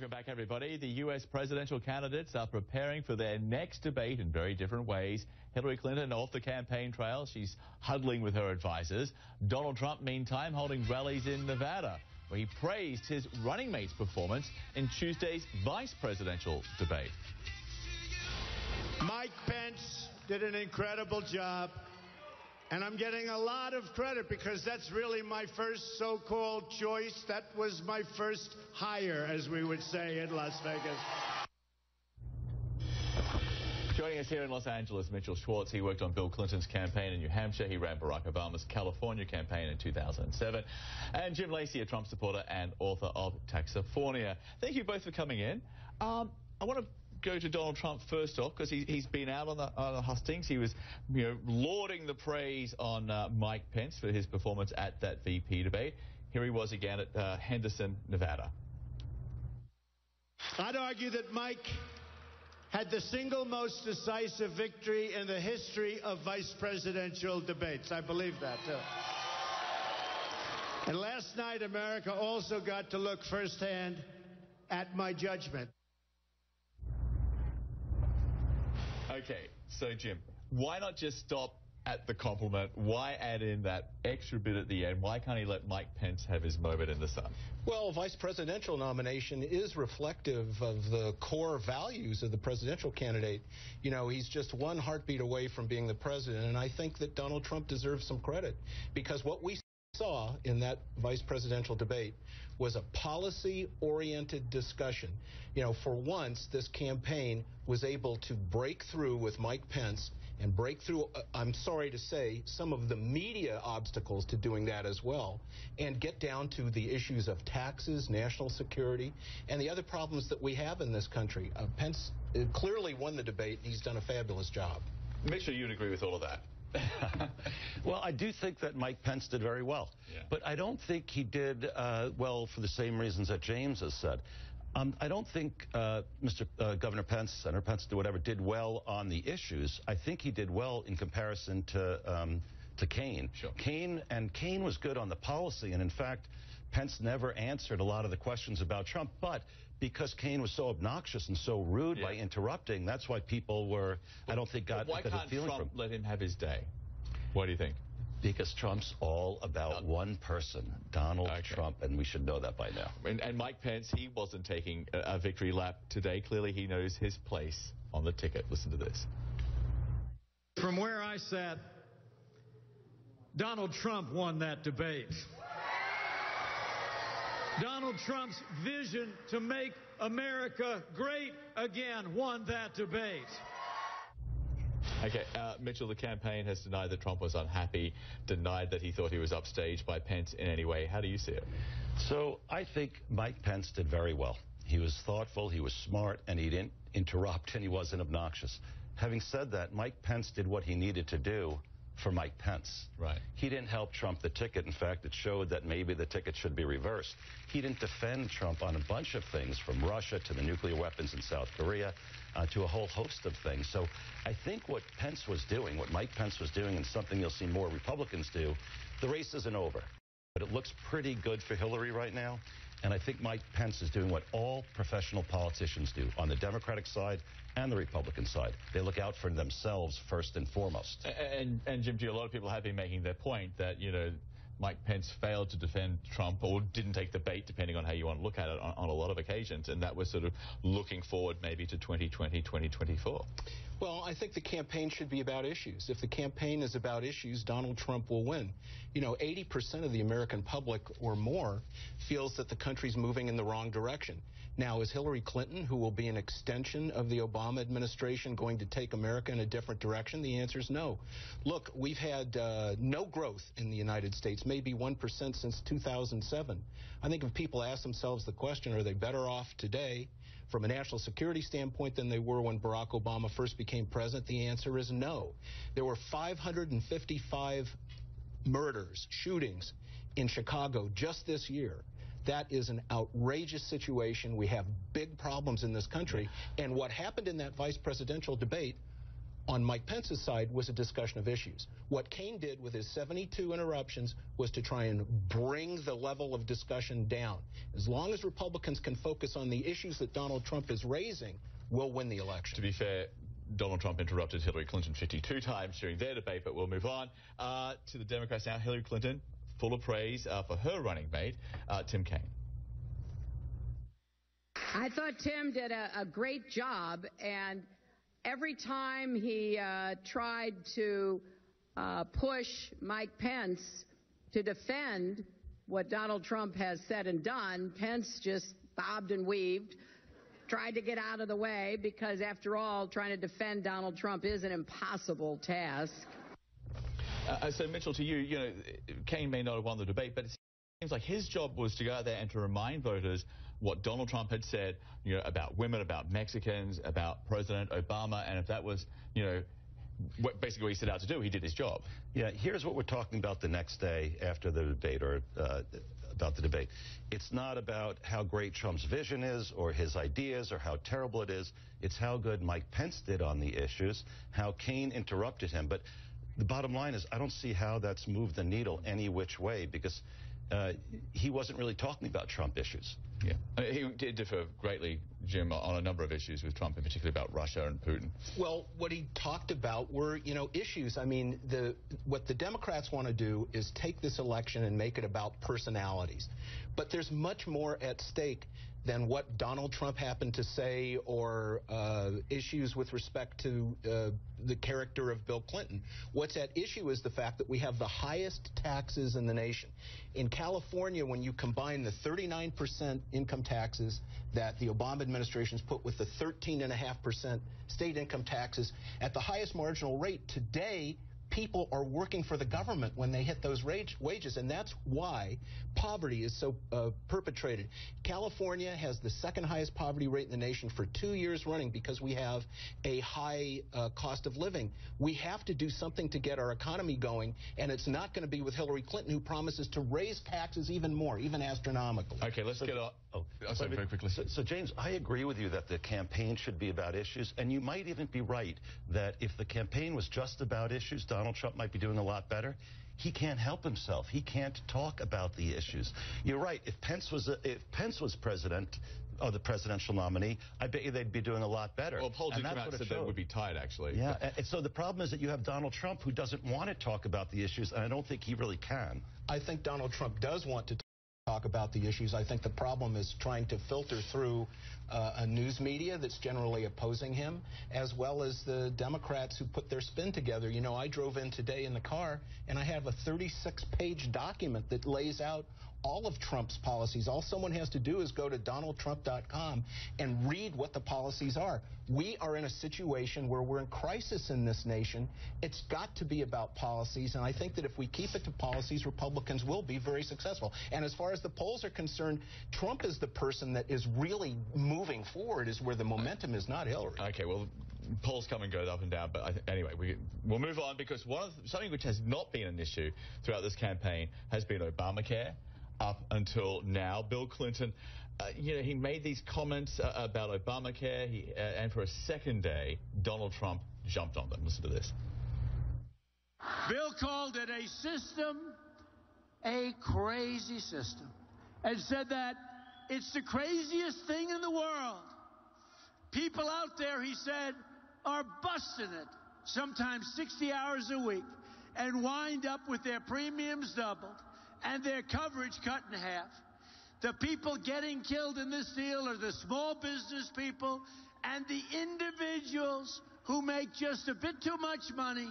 Welcome back, everybody. The U.S. presidential candidates are preparing for their next debate in very different ways. Hillary Clinton off the campaign trail. She's huddling with her advisors. Donald Trump, meantime, holding rallies in Nevada, where he praised his running mate's performance in Tuesday's vice presidential debate. Mike Pence did an incredible job. And I'm getting a lot of credit because that's really my first so-called choice. That was my first hire, as we would say in Las Vegas. Joining us here in Los Angeles, Mitchell Schwartz. He worked on Bill Clinton's campaign in New Hampshire. He ran Barack Obama's California campaign in 2007. And Jim Lacy, a Trump supporter and author of Taxifornia. Thank you both for coming in. I want to go to Donald Trump first off, because he's been out on the hustings. He was, lauding the praise on Mike Pence for his performance at that VP debate. Here he was again at Henderson, Nevada. I'd argue that Mike had the single most decisive victory in the history of vice presidential debates. I believe that, too. And last night, America also got to look firsthand at my judgment. Okay, so Jim, why not just stop at the compliment? Why add in that extra bit at the end? Why can't he let Mike Pence have his moment in the sun? Well, a vice presidential nomination is reflective of the core values of the presidential candidate. He's just one heartbeat away from being the president, and I think that Donald Trump deserves some credit, because what we saw in that vice presidential debate was a policy-oriented discussion. For once, this campaign was able to break through with Mike Pence and break through, I'm sorry to say, some of the media obstacles to doing that as well, and get down to the issues of taxes, national security, and the other problems that we have in this country. Pence clearly won the debate, and he's done a fabulous job. Mitchell, you'd agree with all of that? Well, I do think that Mike Pence did very well. Yeah. But I don't think he did well for the same reasons that James has said. I don't think Governor Pence, Senator Pence, did well on the issues. I think he did well in comparison to Kaine. Sure. Kaine was good on the policy, and in fact, Pence never answered a lot of the questions about Trump. But because Kaine was so obnoxious and so rude by interrupting, that's why people were, I don't think, got a feeling from him. Why can't Trump let him have his day? What do you think? Because Trump's all about one person, Donald Trump, and we should know that by now. And Mike Pence, he wasn't taking a victory lap today. Clearly, he knows his place on the ticket. Listen to this. From where I sat, Donald Trump won that debate. Donald Trump's vision to make America great again won that debate. Okay, Mitchell, the campaign has denied that Trump was unhappy, denied that he thought he was upstaged by Pence in any way. How do you see it? So I think Mike Pence did very well. He was thoughtful, he was smart, and he didn't interrupt, and he wasn't obnoxious. Having said that, Mike Pence did what he needed to do for Mike Pence. Right. He didn't help Trump the ticket. In fact, it showed that maybe the ticket should be reversed. He didn't defend Trump on a bunch of things, from Russia to the nuclear weapons in South Korea, to a whole host of things. So I think what Pence was doing, what Mike Pence was doing, and something you'll see more Republicans do, the race isn't over. But it looks pretty good for Hillary right now. And I think Mike Pence is doing what all professional politicians do on the Democratic side and the Republican side. They look out for themselves first and foremost. And Jim G, a lot of people have been making their point that, Mike Pence failed to defend Trump, or didn't take the bait, depending on how you want to look at it, on a lot of occasions. And that was sort of looking forward maybe to 2020, 2024. Well, I think the campaign should be about issues. If the campaign is about issues, Donald Trump will win. 80% of the American public or more feels that the country's moving in the wrong direction. Now, is Hillary Clinton, who will be an extension of the Obama administration, going to take America in a different direction? The answer is no. Look, we've had no growth in the United States, maybe 1% since 2007. I think if people ask themselves the question, are they better off today from a national security standpoint than they were when Barack Obama first became president, the answer is no. There were 555 murders, shootings in Chicago just this year. That is an outrageous situation. We have big problems in this country. And what happened in that vice presidential debate on Mike Pence's side was a discussion of issues. What Kaine did with his 72 interruptions was to try and bring the level of discussion down. As long as Republicans can focus on the issues that Donald Trump is raising, we'll win the election. To be fair, Donald Trump interrupted Hillary Clinton 52 times during their debate, but we'll move on to the Democrats now. Hillary Clinton, full of praise for her running mate, Tim Kaine. I thought Tim did a great job, and every time he tried to push Mike Pence to defend what Donald Trump has said and done, Pence just bobbed and weaved, tried to get out of the way, because after all, trying to defend Donald Trump is an impossible task. So, Mitchell, to you, Kaine may not have won the debate, but it seems like his job was to go out there and to remind voters what Donald Trump had said, about women, about Mexicans, about President Obama, and if that was, basically what he set out to do, he did his job. Yeah, here's what we're talking about the next day after the debate, or about the debate. It's not about how great Trump's vision is or his ideas or how terrible it is. It's how good Mike Pence did on the issues, how Kaine interrupted him. But the bottom line is I don't see how that's moved the needle any which way, because he wasn't really talking about Trump issues. Yeah, he did differ greatly, Jim, on a number of issues with Trump, in particular about Russia and Putin. Well, what he talked about were, issues. I mean, what the Democrats want to do is take this election and make it about personalities. But there's much more at stake than what Donald Trump happened to say, or issues with respect to the character of Bill Clinton. What's at issue is the fact that we have the highest taxes in the nation. In California, when you combine the 39% income taxes that the Obama administration's put with the 13.5% state income taxes at the highest marginal rate, today people are working for the government when they hit those wages, and that's why poverty is so perpetrated. California has the second highest poverty rate in the nation for 2 years running because we have a high cost of living. We have to do something to get our economy going, and it's not going to be with Hillary Clinton, who promises to raise taxes even more, even astronomically. Okay, let's get on. Sorry, very quickly. So, James, I agree with you that the campaign should be about issues, and you might even be right that if the campaign was just about issues, Donald Trump might be doing a lot better. He can't help himself. He can't talk about the issues. You're right. If Pence was president, or the presidential nominee, I bet you they'd be doing a lot better. Well, polls have come out said they would be tied, actually. Yeah, and so the problem is that you have Donald Trump, who doesn't want to talk about the issues, and I don't think he really can. I think Donald Trump does want to talk about the issues. I think the problem is trying to filter through a news media that's generally opposing him, as well as the Democrats who put their spin together. I drove in today in the car, and I have a 36-page document that lays out all of Trump's policies. All someone has to do is go to donaldtrump.com and read what the policies are. We are in a situation where we're in crisis in this nation. It's got to be about policies, and I think that if we keep it to policies, Republicans will be very successful. And as far as the polls are concerned, Trump is the person that is really moving forward, is where the momentum is, not Hillary. Okay, well, polls come and go up and down, but anyway, we'll move on, because something which has not been an issue throughout this campaign has been Obamacare. Up until now, Bill Clinton, he made these comments about Obamacare, and for a second day, Donald Trump jumped on them. Listen to this. Bill called it a system, a crazy system, and said that it's the craziest thing in the world. People out there, he said, are busting it, sometimes 60 hours a week, and wind up with their premiums doubled and their coverage cut in half. The people getting killed in this deal are the small business people and the individuals who make just a bit too much money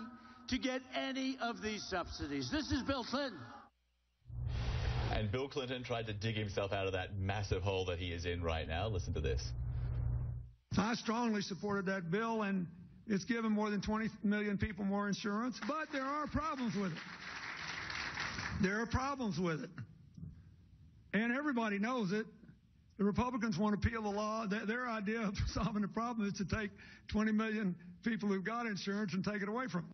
to get any of these subsidies. This is Bill Clinton. And Bill Clinton tried to dig himself out of that massive hole that he is in right now. Listen to this. I strongly supported that bill, and it's given more than 20 million people more insurance, but there are problems with it. There are problems with it. And everybody knows it. The Republicans want to peel the law. Their idea of solving the problem is to take 20 million people who've got insurance and take it away from them.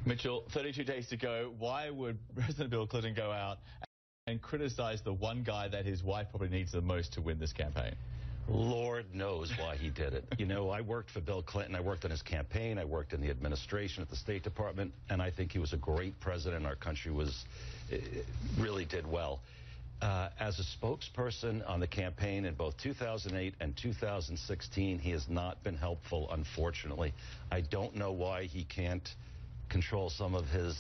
Mitchell, 32 days to go. Why would President Bill Clinton go out and criticize the one guy that his wife probably needs the most to win this campaign? Lord knows why he did it. You know, I worked for Bill Clinton. I worked on his campaign. I worked in the administration at the State Department, and I think he was a great president. Our country really did well. As a spokesperson on the campaign in both 2008 and 2016, he has not been helpful, unfortunately. I don't know why he can't control some of his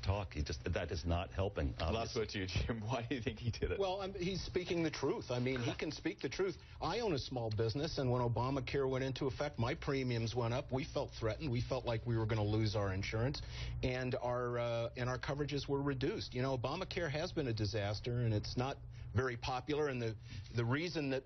talk. That is not helping. Obviously. Last word to you, Jim. Why do you think he did it? Well, he's speaking the truth. I mean, he can speak the truth. I own a small business, and when Obamacare went into effect, my premiums went up. We felt threatened. We felt like we were going to lose our insurance, and our coverages were reduced. You know, Obamacare has been a disaster, and it's not very popular. And the reason that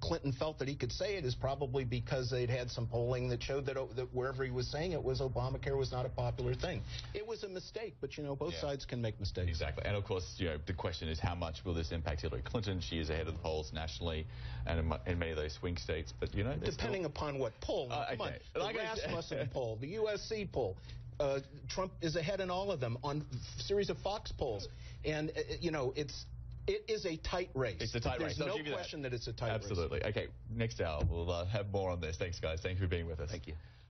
Clinton felt that he could say it is probably because they'd had some polling that showed that wherever he was saying it was, Obamacare was not a popular thing. It was a mistake, but, you know, both sides can make mistakes. Exactly. And, of course, you know, the question is how much will this impact Hillary Clinton? She is ahead of the polls nationally and in many of those swing states. But, you know, depending upon what poll. Come on. The Rasmussen poll, the USC poll. Trump is ahead in all of them on a series of Fox polls. And, you know, it is a tight race. It's a tight race. There's no question that it's a tight race. Absolutely. Okay, next hour we'll have more on this. Thanks, guys. Thanks for being with us. Thank you.